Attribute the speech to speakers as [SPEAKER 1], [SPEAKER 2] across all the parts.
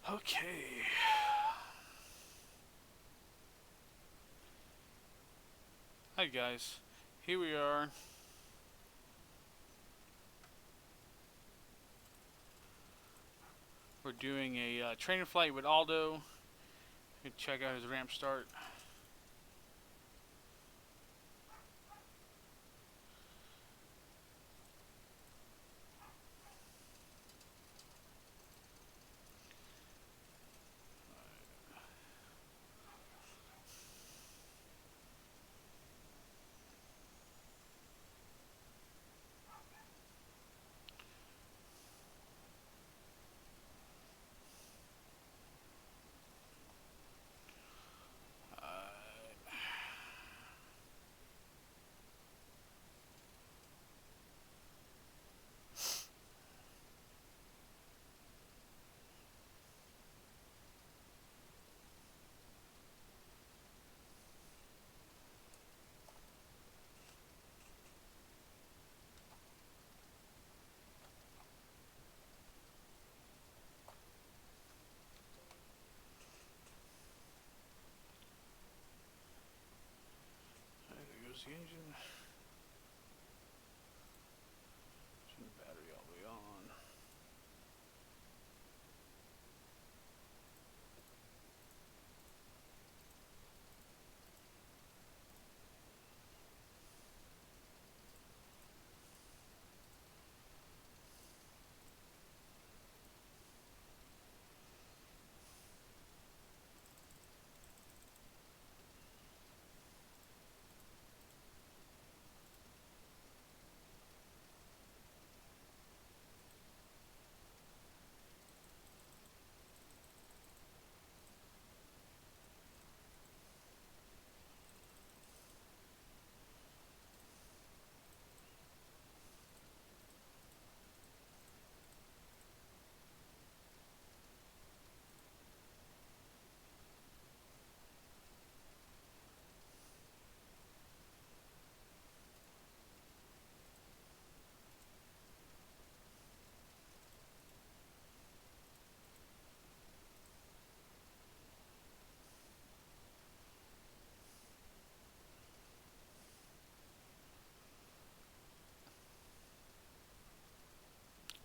[SPEAKER 1] Okay. Hi guys. Here we are. We're doing a training flight with Aldo. You can check out his ramp start. There goes the engine. Turn the battery all the way on.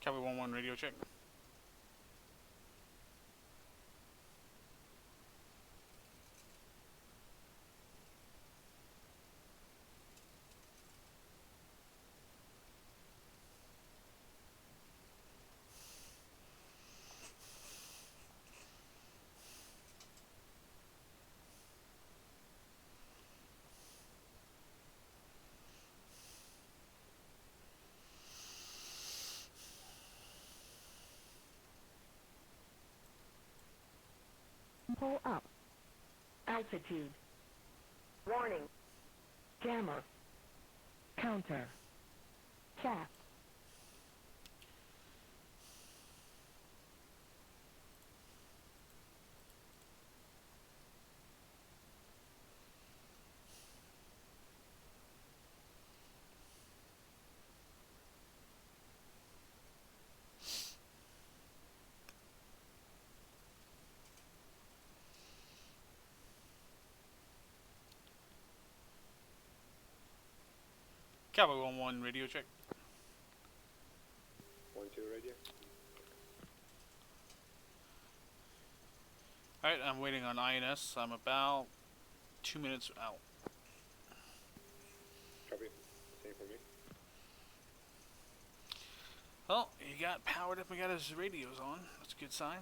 [SPEAKER 1] Copy 1-1 radio check.
[SPEAKER 2] Pull up. Altitude. Warning. Jammer. Counter. Chat.
[SPEAKER 1] Copy 1-1 radio check.
[SPEAKER 3] 1-2 radio.
[SPEAKER 1] Alright, I'm waiting on INS. I'm about 2 minutes out.
[SPEAKER 3] Copy. Same for me.
[SPEAKER 1] Well, he got powered up and got his radios on. That's a good sign.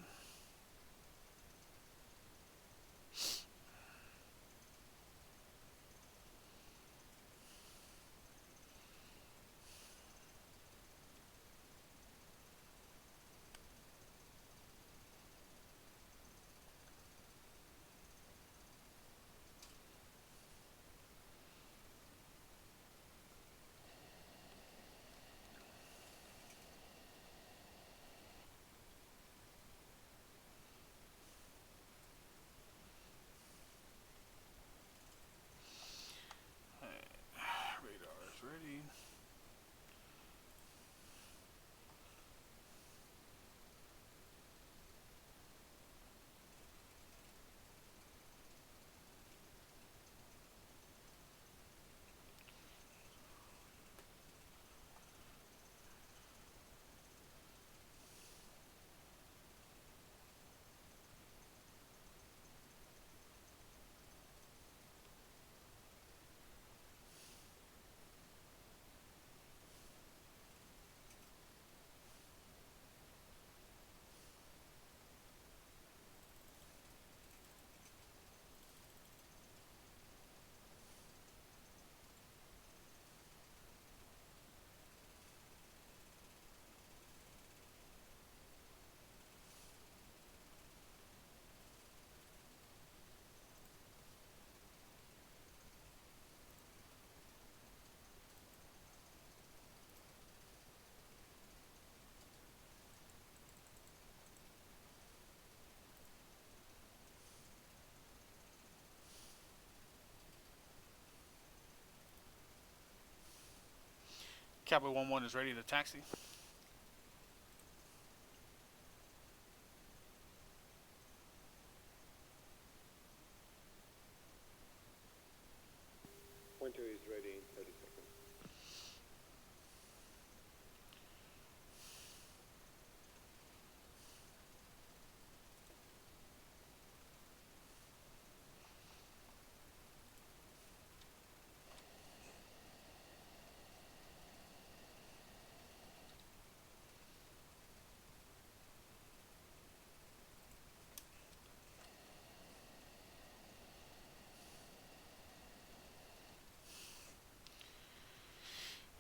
[SPEAKER 1] Cowboy 1-1 is ready to taxi.
[SPEAKER 3] Point 2 is ready in 30 seconds.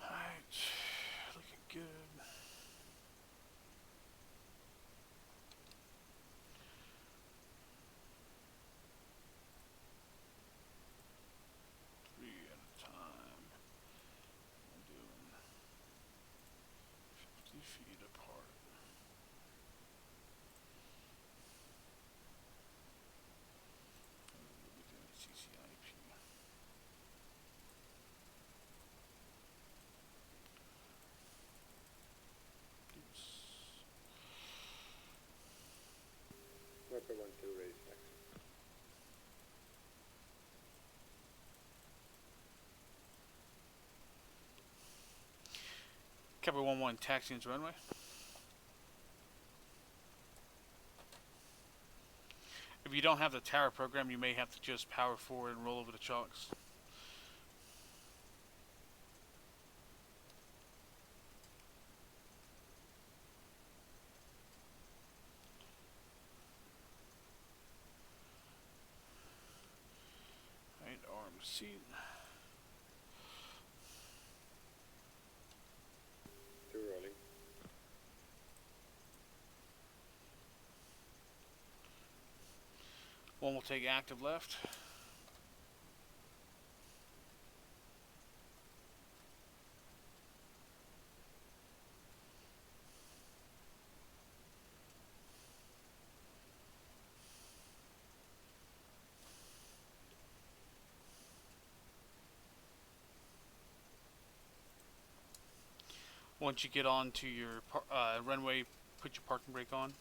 [SPEAKER 1] Alright, looking good. Three at a time. I'm doing 50 feet apart. We'll be doing CCIP. Oops.
[SPEAKER 3] Viper 1-2 ready to taxi.
[SPEAKER 1] Cowboy 1-1 taxi into runway. If you don't have the tower program, you may have to just power forward and roll over the chalks. Right, arm seat.
[SPEAKER 3] 2 rolling.
[SPEAKER 1] One will take active left. Once you get onto your runway, put your parking brake on.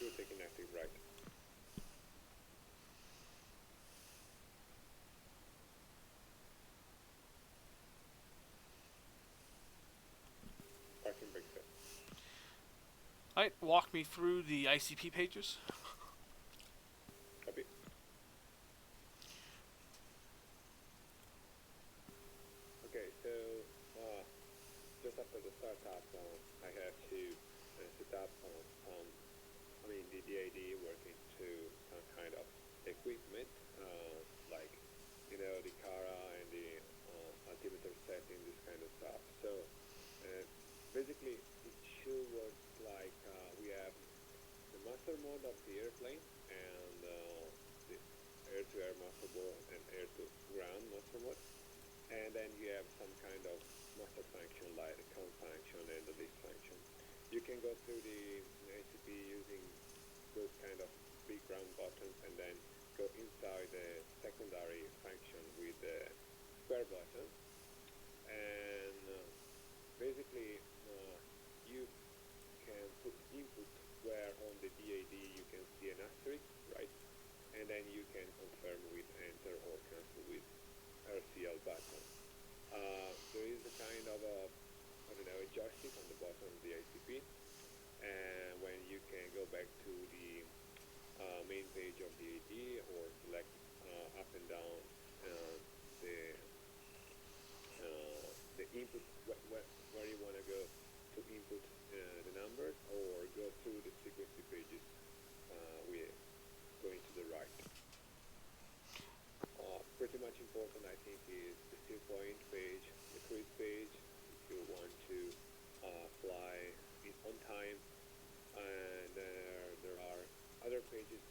[SPEAKER 3] 2 taking active right. Parking brake set.
[SPEAKER 1] Alright, walk me through the ICP pages.
[SPEAKER 3] Copy. Okay, so just after the startup, I have to set up the DAD working to some kind of equipment, like, the Cara and the altimeter setting, this kind of stuff. So basically, it should work like we have the master mode of the airplane and the air-to-air master mode and air-to-ground master mode. And then you have some kind of master function like the count function and the list function. You can go through the ACP using those kind of big round buttons and then go inside the secondary function with the square button. And basically you can put input where on the DAD you can see an asterisk, right? And then you can confirm with enter or cancel with RCL button. There is a kind of a joystick on the bottom of the ICP, and when you can go back to the main page of the AD or select up and down the input where you want to go to input the numbers, or go through the sequence pages with going to the right. Pretty much important, I think, is the still point page, the cruise page, if you want to fly on time. And there are other pages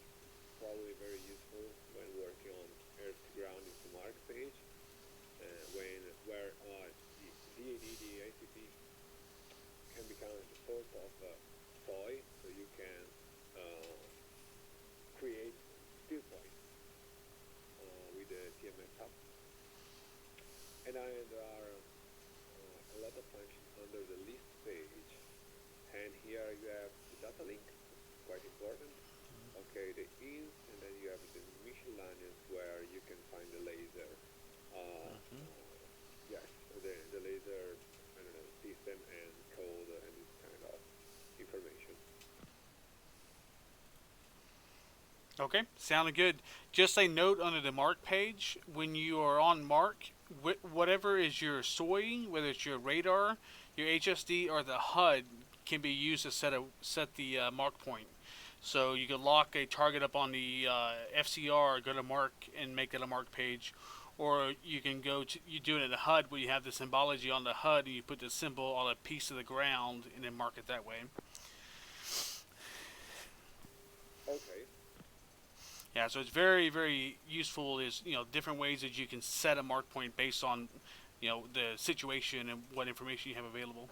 [SPEAKER 3] probably very useful when working on air to ground into mark page, where the DAD, the ICP can become a sort of toy, so you can create still points with the TMS hub. and there are a lot of functions under the list page. And here you have the data link, quite important. Okay, the ins, and then you have the miscellaneous where you can find the laser. Yes, the laser, I don't know, system and code and this kind of information.
[SPEAKER 1] Okay, sounded good. Just a note under the mark page, when you are on mark, whatever is your SOI, whether it's your radar, your HSD, or the HUD, can be used to set the mark point. So you can lock a target up on the FCR, go to mark, and make it a mark page. Or you can you do it in the HUD where you have the symbology on the HUD and you put the symbol on a piece of the ground and then mark it that way.
[SPEAKER 3] Okay.
[SPEAKER 1] Yeah, so it's very, very useful. Is different ways that you can set a mark point based on the situation and what information you have available.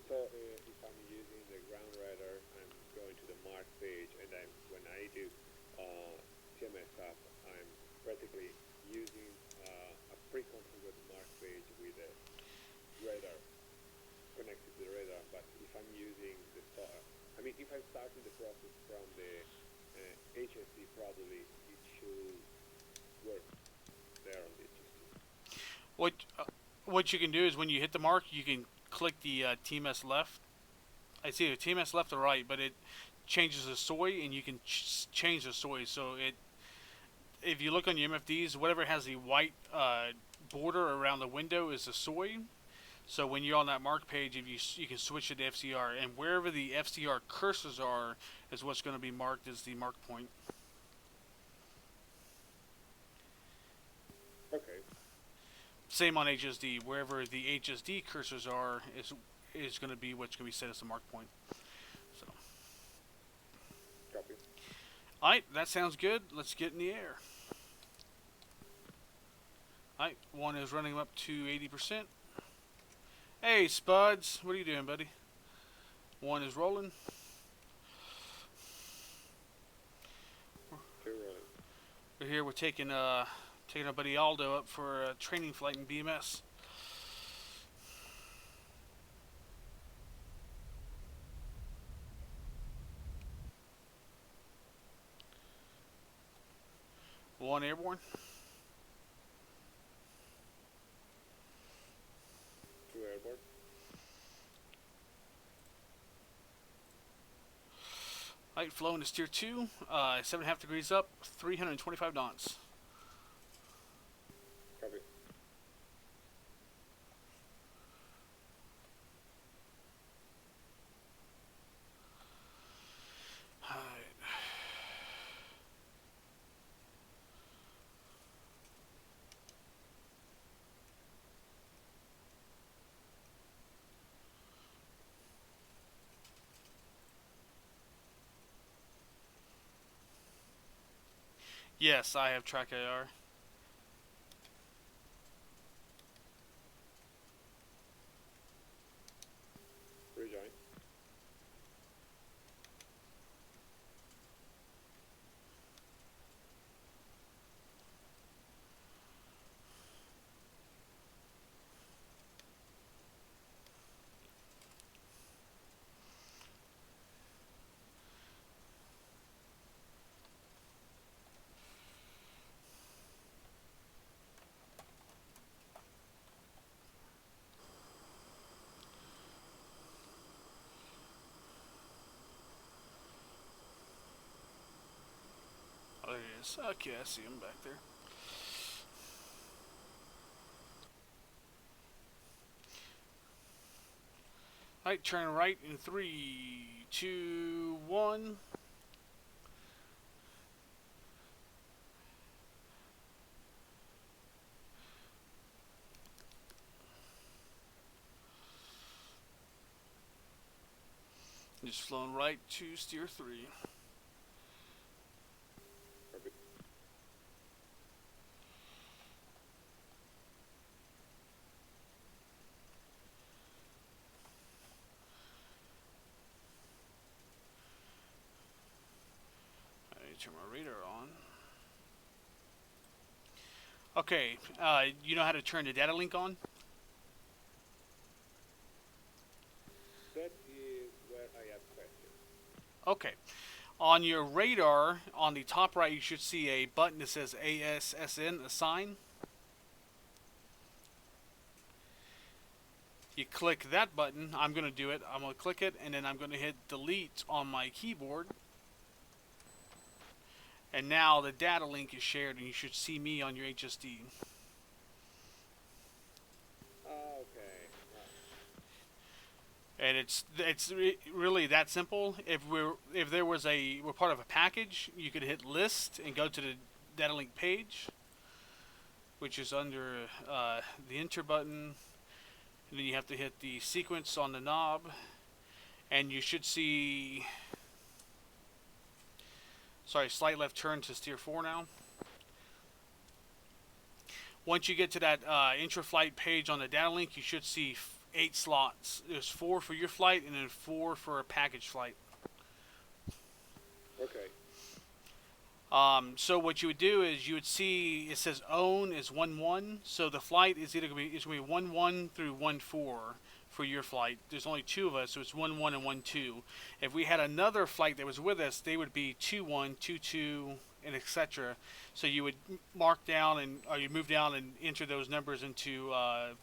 [SPEAKER 3] So if I'm using the ground radar, I'm going to the mark page, and when I do TMS up, I'm practically using a pre-configured mark page with a radar connected to the radar. But if I'm using if I'm starting the process from the HSD, probably it should work there on the HSD.
[SPEAKER 1] What what you can do is when you hit the mark, you can click the TMS left. I see the TMS left or right, but it changes the SOI, and you can change the SOI. So if you look on your MFDs, whatever has the white border around the window is the SOI. So when you're on that mark page, if you can switch it to FCR, and wherever the FCR cursors are is what's going to be marked as the mark point.
[SPEAKER 3] Okay.
[SPEAKER 1] Same on HSD. Wherever the HSD cursors are is going to be what's going to be set as the mark point. So.
[SPEAKER 3] Copy.
[SPEAKER 1] All right, that sounds good. Let's get in the air. All right, one is running up to 80%. Hey, Spuds, what are you doing, buddy? One is rolling.
[SPEAKER 3] Two rolling.
[SPEAKER 1] We're here. We're taking our buddy Aldo up for a training flight in BMS. One airborne.
[SPEAKER 3] Two airborne.
[SPEAKER 1] Light flowing to steer 2, 7.5 degrees up, 325 knots.
[SPEAKER 3] Copy.
[SPEAKER 1] Alright. Yes, I have track AR.
[SPEAKER 3] Rejoin.
[SPEAKER 1] Oh, there he is. Okay, I see him back there. Alright, turn right in 3, 2, 1. Just flowing right to steer 3.
[SPEAKER 3] Copy.
[SPEAKER 1] I need to turn my radar on. Okay, you know how to turn the data link on?
[SPEAKER 3] That is where I ask questions.
[SPEAKER 1] Okay. On your radar, on the top right, you should see a button that says ASSN, assign. You click that button. I'm going to do it. I'm going to click it, and then I'm going to hit delete on my keyboard. And now the data link is shared, and you should see me on your HSD.
[SPEAKER 3] Okay.
[SPEAKER 1] And it's really that simple. If there was we're part of a package, you could hit list and go to the data link page, which is under the enter button, and then you have to hit the sequence on the knob, and you should see. Sorry, slight left turn to steer 4 now. Once you get to that intra-flight page on the data link, you should see 8 slots. There's 4 for your flight and then 4 for a package flight.
[SPEAKER 3] Okay.
[SPEAKER 1] So what you would do is you would see it says own is 1-1. So the flight is either going to be 1-1 through 1-4 for your flight. There's only 2 of us, so it's 1-1 and 1-2. If we had another flight that was with us, they would be 2-1, 2-2, and etc. So you would mark down or you move down and enter those numbers into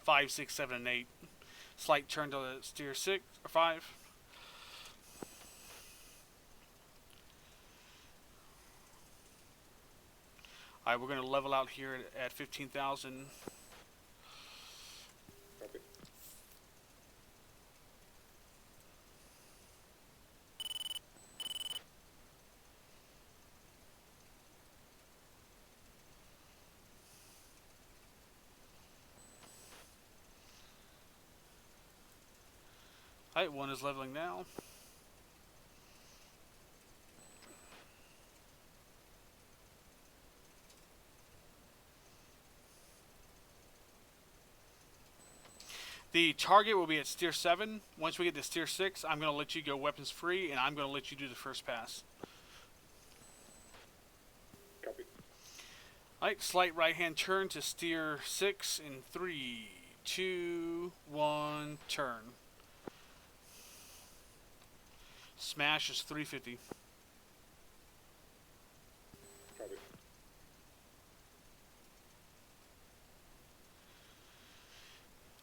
[SPEAKER 1] 5, 6, 7, and 8. Slight turn to steer 6 or 5. All right, we're going to level out here at 15,000.
[SPEAKER 3] Copy.
[SPEAKER 1] All right, 1 is leveling now. The target will be at steer 7. Once we get to steer 6, I'm going to let you go weapons free, and I'm going to let you do the first pass.
[SPEAKER 3] Copy.
[SPEAKER 1] Alright, slight right hand turn to steer 6 in 3, 2, 1, turn. Smash is 350.
[SPEAKER 3] Copy.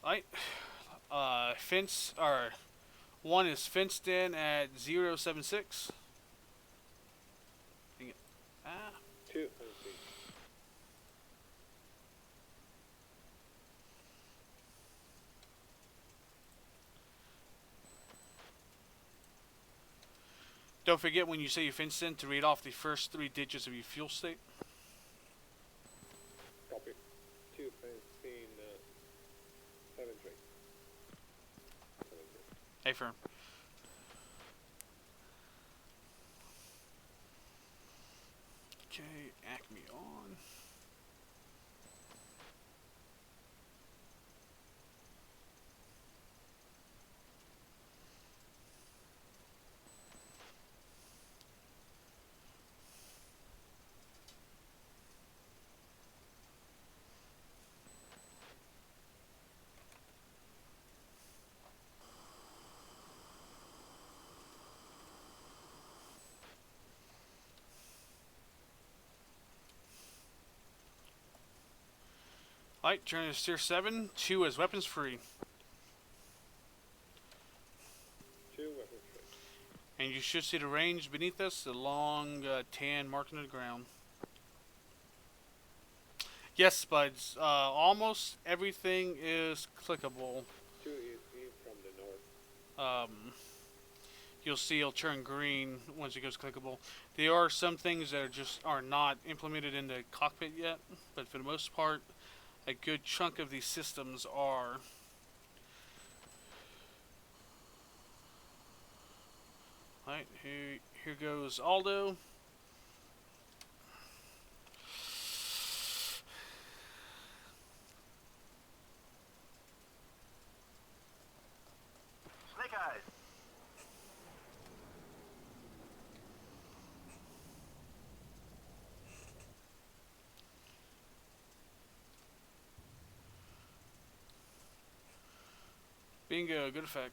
[SPEAKER 1] Alright, fence, or 1 is fenced in at 076. Dang it.
[SPEAKER 3] 2 and 3.
[SPEAKER 1] Don't forget when you say you fenced in to read off the first 3 digits of your fuel state.
[SPEAKER 3] Copy. 2 15 7 3. 7 3.
[SPEAKER 1] Hey, firm. Okay, Acme on. Alright, turn to steer 7. 2 is weapons free.
[SPEAKER 3] 2 weapons free.
[SPEAKER 1] And you should see the range beneath us, the long tan marking on the ground. Yes, buds. Almost everything is clickable.
[SPEAKER 3] 2 is in from the north.
[SPEAKER 1] You'll see it'll turn green once it goes clickable. There are some things that are not implemented in the cockpit yet, but for the most part, a good chunk of these systems are. Alright, here goes Aldo.
[SPEAKER 4] Snake eyes.
[SPEAKER 1] Bingo, good effect.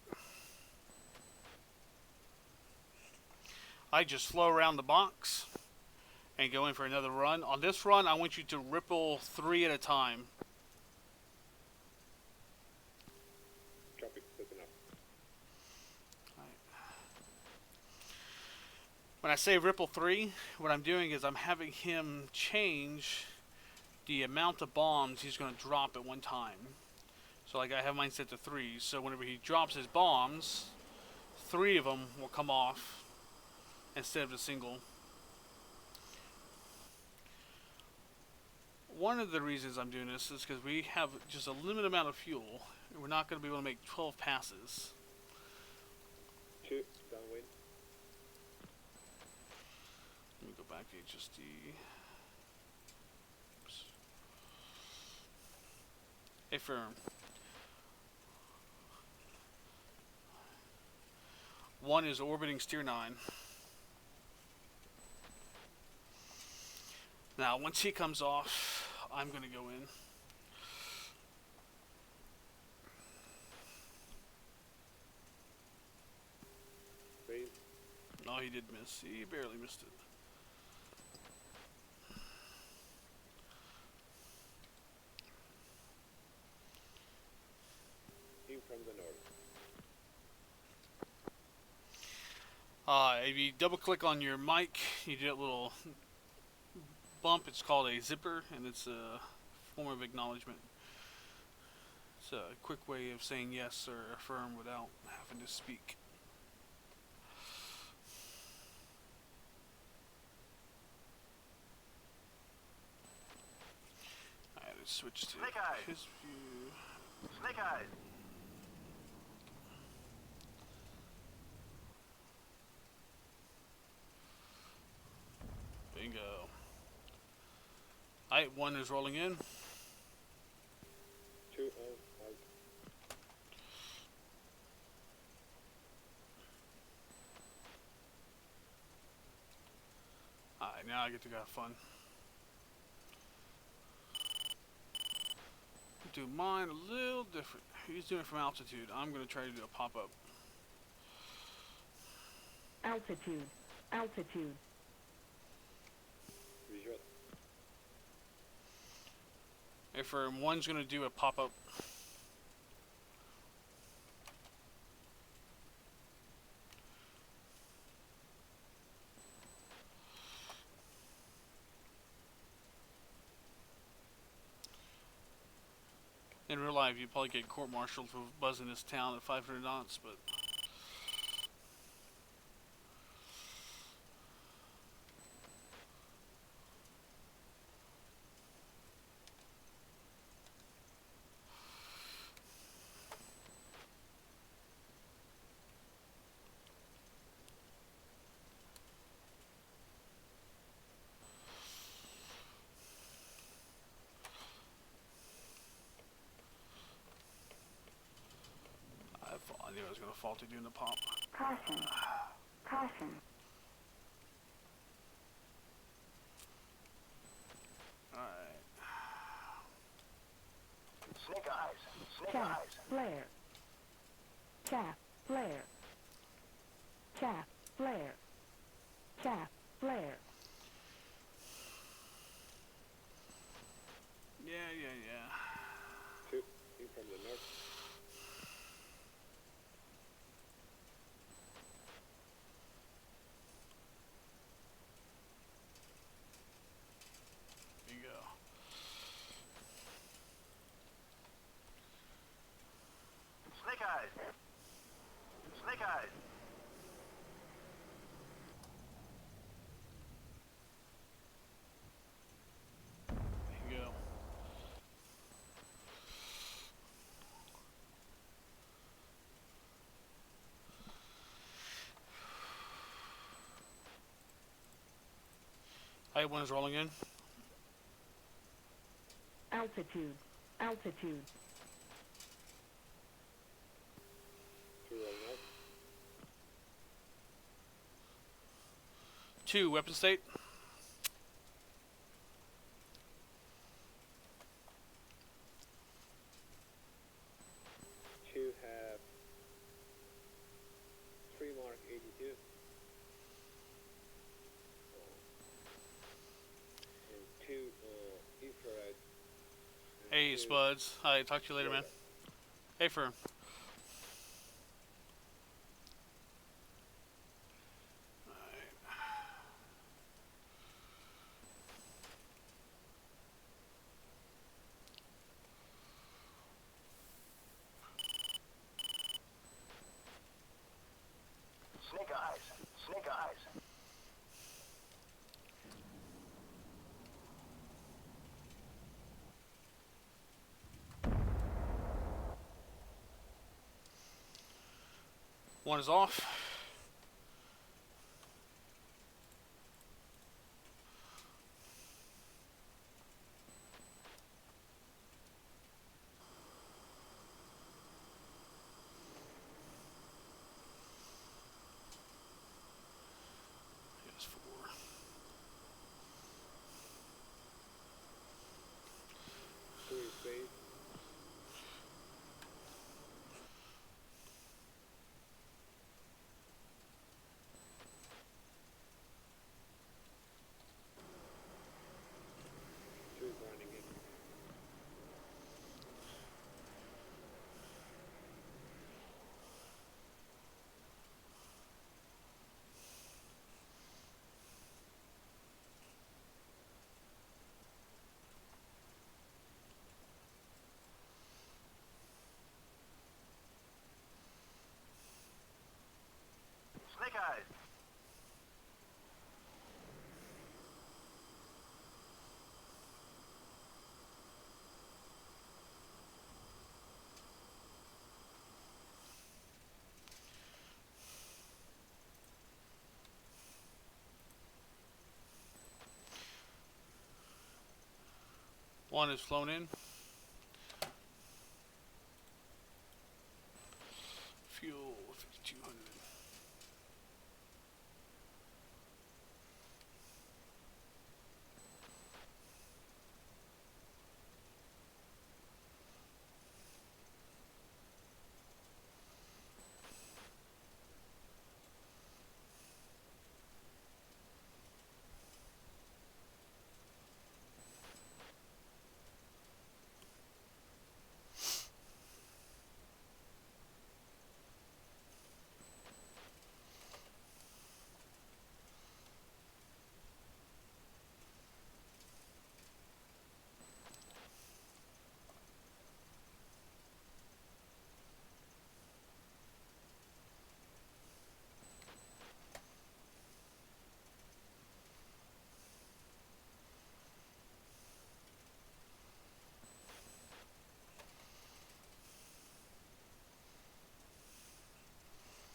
[SPEAKER 1] I just flow around the box and go in for another run. On this run, I want you to ripple 3 at a time.
[SPEAKER 3] Copy. That's enough.
[SPEAKER 1] When I say ripple 3, what I'm doing is I'm having him change the amount of bombs he's going to drop at one time. So like I have mine set to 3, so whenever he drops his bombs, 3 of them will come off instead of the single. One of the reasons I'm doing this is because we have just a limited amount of fuel, and we're not going to be able to make 12 passes.
[SPEAKER 3] 2 downwind.
[SPEAKER 1] Let me go back to HSD. Oops. Hey, firm. 1 is orbiting steer 9. Now, once he comes off, I'm going to go in.
[SPEAKER 3] Green.
[SPEAKER 1] No, he did miss. He barely missed it.
[SPEAKER 3] In from the north.
[SPEAKER 1] If you double click on your mic, you do that little bump. It's called a zipper, and it's a form of acknowledgement. It's a quick way of saying yes or affirm without having to speak. Alright, let's switch to
[SPEAKER 4] Snake eyes.
[SPEAKER 1] his view.
[SPEAKER 4] Snake eyes.
[SPEAKER 1] Bingo. Alright, 1 is rolling in.
[SPEAKER 3] 2 on out.
[SPEAKER 1] Alright, now I get to go have fun. Do mine a little different. He's doing it from altitude. I'm going to try to do a pop-up.
[SPEAKER 2] Altitude. Altitude.
[SPEAKER 3] Visual.
[SPEAKER 1] If 1's going to do a pop-up. In real life, you'd probably get court-martialed for buzzing this town at 500 knots, but... I knew I was going to faulty doing the pop.
[SPEAKER 2] Caution. Caution.
[SPEAKER 1] Alright.
[SPEAKER 4] Snake eyes. Snake
[SPEAKER 2] Chaff.
[SPEAKER 4] eyes.
[SPEAKER 2] Flare. Chaff. Flare. Chaff. Flare. Chaff. Flare.
[SPEAKER 1] Yeah.
[SPEAKER 3] 2 in from the north.
[SPEAKER 1] There you go.
[SPEAKER 4] Snake eyes. Snake eyes.
[SPEAKER 1] There you go. Alright, 1 is rolling in.
[SPEAKER 2] Altitude. Altitude.
[SPEAKER 3] 2 rolling out.
[SPEAKER 1] 2, weapon state.
[SPEAKER 3] 2 have
[SPEAKER 1] Hey, Spuds. Hi, talk to you later, man. Hey, Fern.
[SPEAKER 4] Snake eyes. Snake eyes.
[SPEAKER 1] One is off. Yes, 4.
[SPEAKER 3] Chewy space. Chewy's running it.
[SPEAKER 4] Snake eyes.
[SPEAKER 1] One is flown in. Fuel 5200.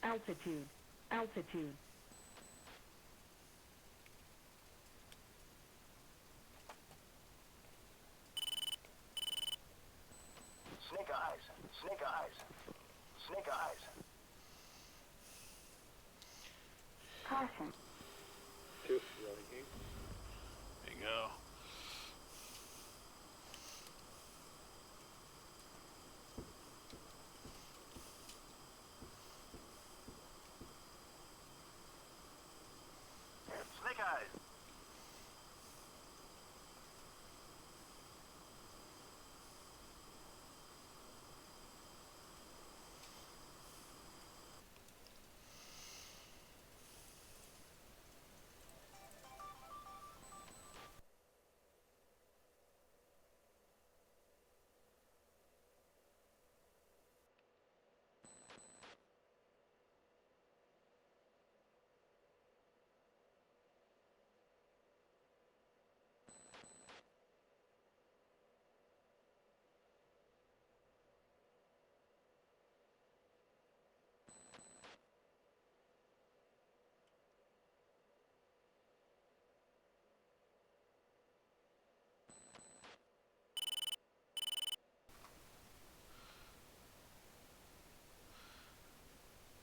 [SPEAKER 2] Altitude. Altitude.
[SPEAKER 4] Snake eyes. Snake eyes. Snake eyes.
[SPEAKER 2] Caution.
[SPEAKER 3] Chew rolling.
[SPEAKER 1] There you go.
[SPEAKER 4] Snake eyes.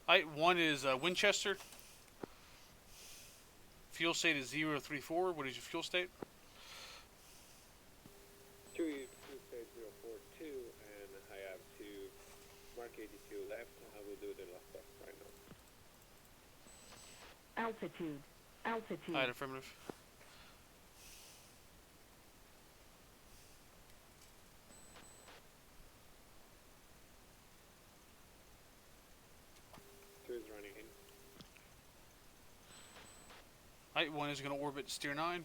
[SPEAKER 1] Alright, one is Winchester. Fuel state is 034. What is your fuel state?
[SPEAKER 3] Chewy fuel state 042, and I have to mark 82 left. I will do the last stop right now.
[SPEAKER 2] Altitude. Altitude.
[SPEAKER 1] Alright, affirmative. Alright, 1 is going to orbit steer 9.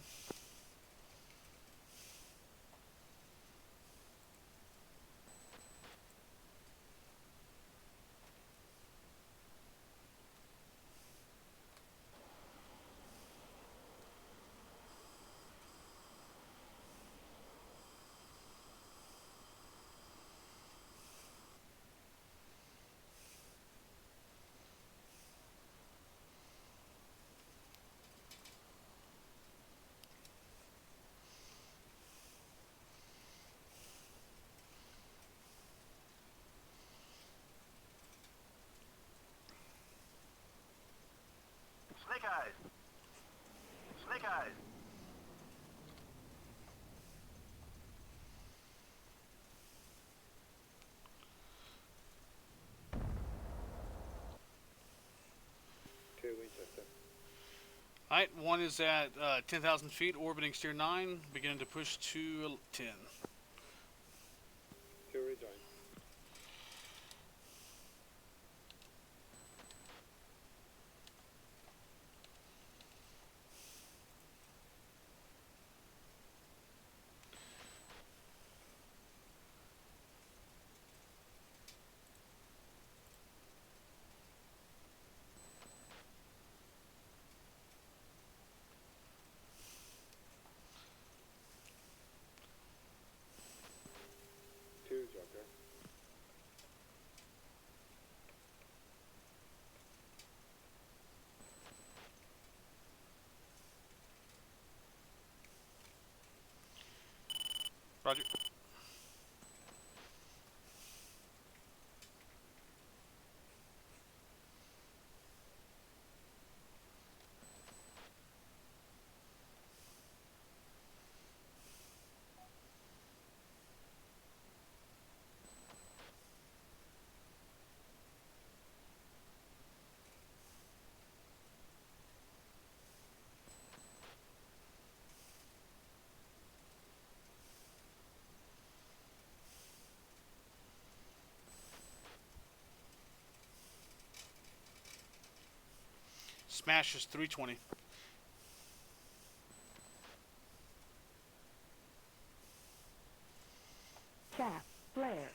[SPEAKER 4] Snake eyes. Snake eyes.
[SPEAKER 3] Two Winchester.
[SPEAKER 1] Alright, 1 is at 10,000 feet, orbiting steer 9, beginning to push to 10.
[SPEAKER 3] Two rejoin. Two Joker.
[SPEAKER 1] Roger. Smash is 320.
[SPEAKER 2] Chaff. Flare.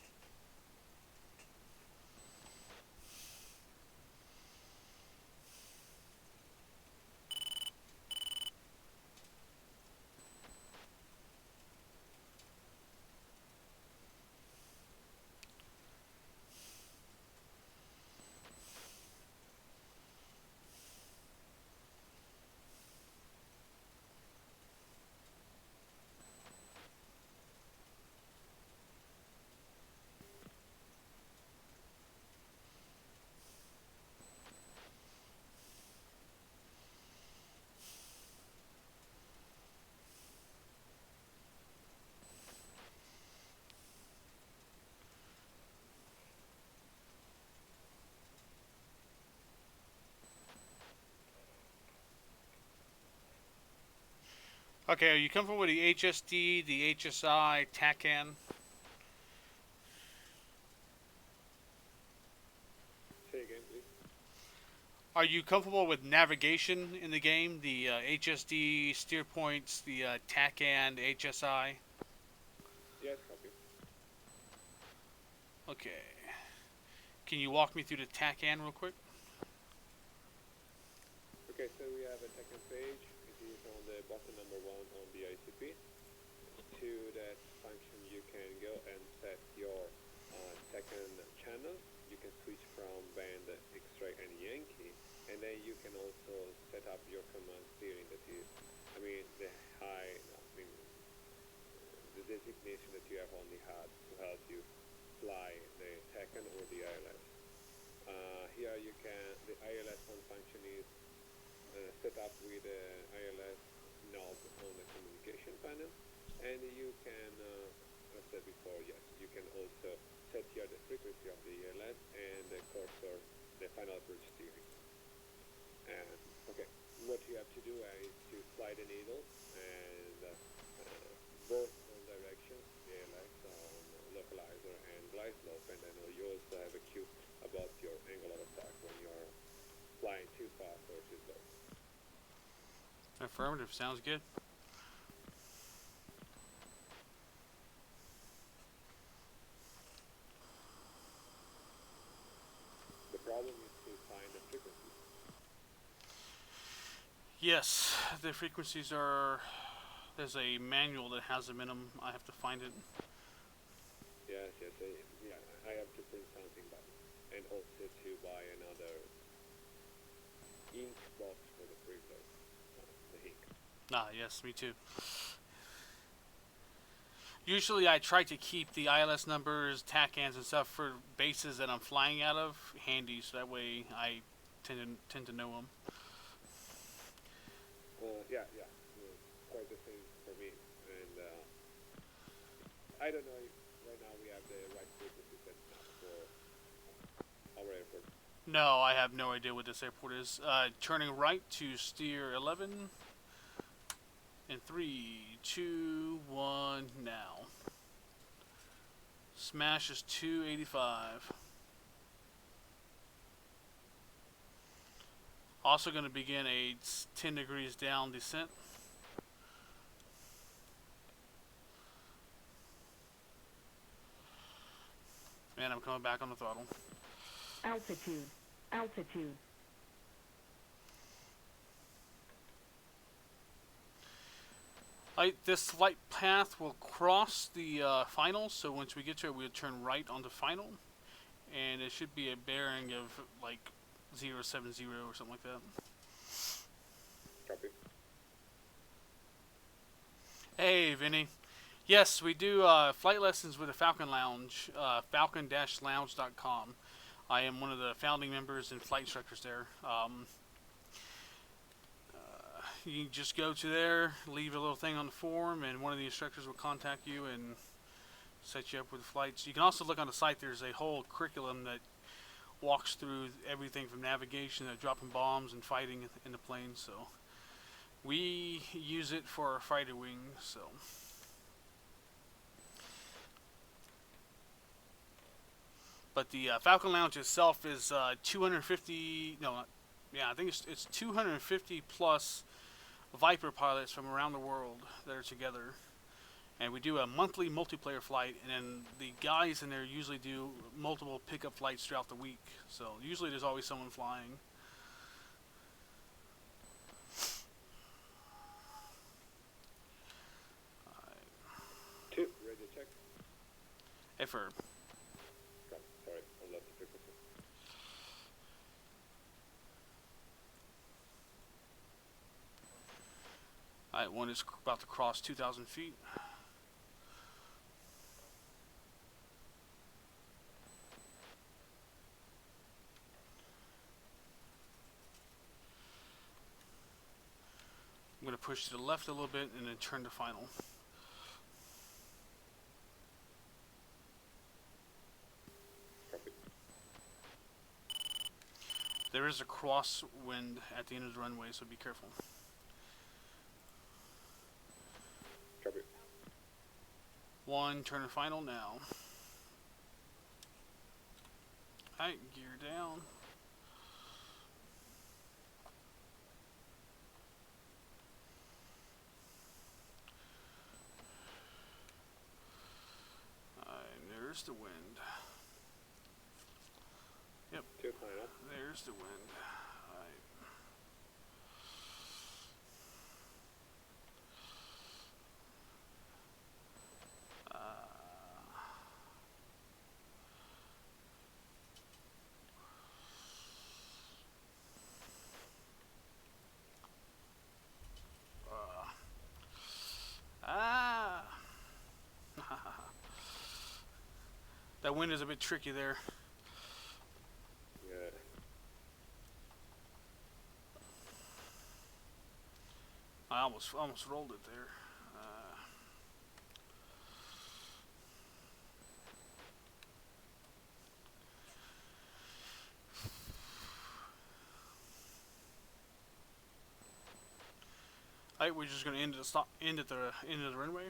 [SPEAKER 2] Okay, are you comfortable with the HSD, the HSI, TACAN?
[SPEAKER 3] Say again, please.
[SPEAKER 1] Are you comfortable with navigation in the game? The HSD, steer points, the TACAN, the HSI?
[SPEAKER 3] Yes, copy.
[SPEAKER 1] Okay. Can you walk me through the TACAN real quick?
[SPEAKER 3] Okay, so we have a second page. It is on the button number 1 on the ICP. To that function, you can go and set your second channel. You can switch from band X-ray and Yankee, and then you can also set up your command steering. That is, I mean, the high, no, I mean, the designation that you have on the HUD to help you fly the TACAN or the ILS. Here you can, the ILS one function is set up with the ILS knob on the communication panel, and you can, as I said before, yes, you can also set here the frequency of the ILS and the cursor, the final approach steering. And okay, what you have to do is to slide the needle and both on directions, the ILS on localizer and glide slope, and then you also have a cue about your angle of attack when you're flying too fast or too slow.
[SPEAKER 1] Affirmative. Sounds good.
[SPEAKER 3] The problem is to find the frequency.
[SPEAKER 1] Yes, the frequencies are. There's a manual that has them in them. I have to find it.
[SPEAKER 3] Yes, yeah. I have to print something, but and also to buy another ink box for the printer, the ink.
[SPEAKER 1] Ah, yes, me too. Usually, I try to keep the ILS numbers, TACANs, and stuff for bases that I'm flying out of handy, so that way I tend to know them.
[SPEAKER 3] Yeah. Quite the same for me. And I don't know if right now we have the right frequency set up for our airport.
[SPEAKER 1] No, I have no idea what this airport is. Turning right to steer 11. In 3, 2, 1, now. Smash is 285. Also going to begin a 10 degrees down descent. And I'm coming back on the throttle.
[SPEAKER 5] Altitude. Altitude.
[SPEAKER 1] This flight path will cross the final, so once we get to it, we'll turn right onto final. And it should be a bearing of like 070 or something like that.
[SPEAKER 3] Copy.
[SPEAKER 1] Hey, Vinny. Yes, we do flight lessons with the Falcon Lounge, falcon-lounge.com. I am one of the founding members and flight instructors there. You can just go to there, leave a little thing on the form, and one of the instructors will contact you and set you up with flights. You can also look on the site. There's a whole curriculum that walks through everything from navigation to dropping bombs and fighting in the plane. So we use it for our fighter wings. So. But the Falcon Lounge itself is 250. No, yeah, I think it's 250 plus Viper pilots from around the world that are together, and we do a monthly multiplayer flight. And then the guys in there usually do multiple pickup flights throughout the week. So usually there's always someone flying.
[SPEAKER 3] Two, radio check.
[SPEAKER 1] Affirm.
[SPEAKER 3] Sorry, I lost the frequency.
[SPEAKER 1] Alright, one is about to cross 2,000 feet. I'm going to push to the left a little bit and then turn to final.
[SPEAKER 3] Copy.
[SPEAKER 1] There is a crosswind at the end of the runway, so be careful.
[SPEAKER 3] Copy.
[SPEAKER 1] One, turn to final now. Alright, gear down. There's the wind. Yep.
[SPEAKER 3] Two final.
[SPEAKER 1] There's the wind. Alright. That wind is a bit tricky there.
[SPEAKER 3] Yeah.
[SPEAKER 1] I almost rolled it there. Alright, we're just gonna end at the end of the runway.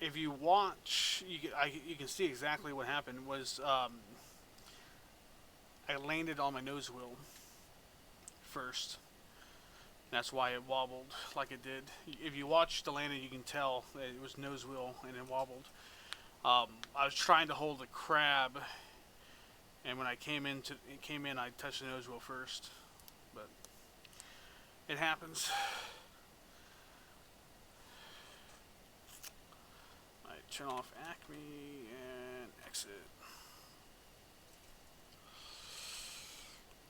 [SPEAKER 1] if you watch, you can see exactly what happened. Was I landed on my nose wheel first. That's why it wobbled like it did. If you watch the landing, you can tell that it was nose wheel and it wobbled. I was trying to hold the crab, and when it came in, I touched the nose wheel first. But it happens. I turn off Acme and exit.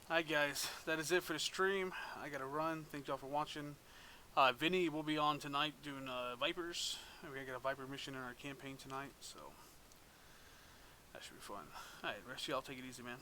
[SPEAKER 1] Alright guys, that is it for the stream. I gotta run. Thank y'all for watching. Vinny will be on tonight doing Vipers. We're gonna get a Viper mission in our campaign tonight, so that should be fun. Alright, rest of y'all take it easy, man.